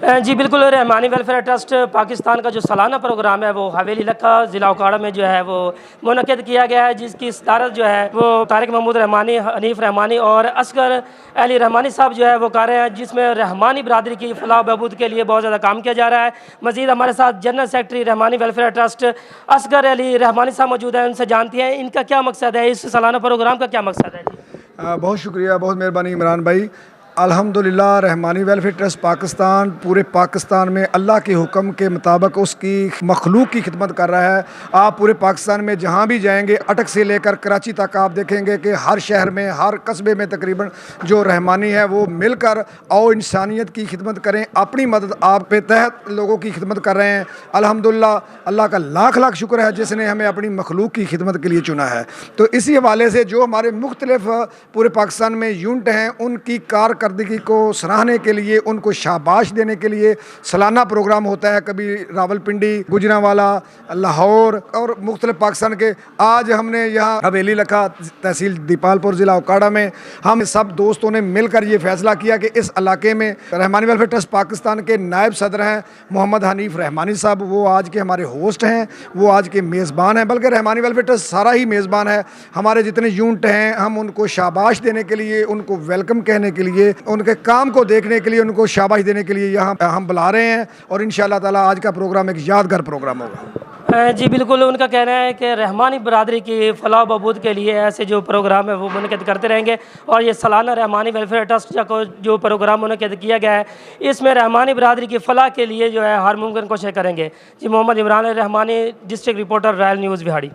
जी बिल्कुल, Rahmani welfare trust Pakistan का जो सालाना प्रोग्राम है वो हवेली लक्का ज़िला उकाड़ा में जो है वो मुनक़िद किया गया है, जिसकी सदारत जो है वो तारिक महमूद रहमानी, हनीफ रहमानी और असगर अली रहमानी साहब जो है वो कर रहे हैं, जिसमें रहमानी बरादरी की फलाह बहबूद के लिए बहुत ज़्यादा काम किया जा रहा है। मज़ीद हमारे साथ general secretary Rahmani welfare trust Asghar Ali Rahmani sahab मौजूद हैं, उनसे जानते हैं इनका क्या मकसद है, इस सालाना प्रोग्राम का क्या मकसद है। जी बहुत शुक्रिया, बहुत मेहरबानी इमरान भाई। अल्हम्दुलिल्लाह रहमानी वेलफेयर ट्रस्ट पाकिस्तान पूरे पाकिस्तान में अल्लाह के हुक्म के मुताबिक उसकी मखलूक की खिदमत कर रहा है। आप पूरे पाकिस्तान में जहाँ भी जाएंगे, अटक से लेकर कराची तक, आप देखेंगे कि हर शहर में, हर कस्बे में तकरीबन जो रहमानी है वो मिलकर आओ इंसानियत की खिदमत करें, अपनी मदद आप पे तहत लोगों की खिदमत कर रहे हैं। अल्हम्दुलिल्लाह, अल्लाह का लाख लाख शुक्र है जिसने हमें अपनी मखलूक की खिदमत के लिए चुना है। तो इसी हवाले से जो हमारे मुख्तलिफ पूरे पाकिस्तान में यूनिट हैं, उनकी कारकर्दगी को सराहने के लिए, उनको शाबाश देने के लिए सालाना प्रोग्राम होता है। कभी रावलपिंडी, गुजरांवाला, लाहौर और मुख्तलिफ पाकिस्तान के। आज हमने यहाँ हवेली लखा तहसील दीपालपुर ज़िला उकाड़ा में हम सब दोस्तों ने मिलकर ये फैसला किया कि इस इलाके में रहमानी वेलफेयर ट्रस्ट पाकिस्तान के नायब सदर हैं मोहम्मद हनीफ रहमानी साहब, वो आज के हमारे होस्ट हैं, वो आज के मेज़बान हैं। बल्कि रहमानी वेलफेयर ट्रस्ट सारा ही मेज़बान है। हमारे जितने यूनिट हैं, हम उनको शाबाश देने के लिए, उनको वेलकम कहने के लिए, उनके काम को देखने के लिए, उनको शाबाश देने के लिए यहाँ हम बुला रहे हैं। और इंशाअल्लाह ताला आज का प्रोग्राम एक यादगार प्रोग्राम होगा। जी बिल्कुल, उनका कहना है कि रहमानी बरादरी की फलाह बहबूद के लिए ऐसे जो प्रोग्राम है वो मुनक़िद करते रहेंगे। और ये सालाना रहमानी वेलफेयर ट्रस्ट को जो प्रोग्राम मुनक़िद किया गया है, इसमें रहमानी बरादरी की फलाह के लिए जो है हर मुमकिन कोशिश करेंगे। जी Mohammad Imran Rahmani, district reporter, royal news बिहाड़ी।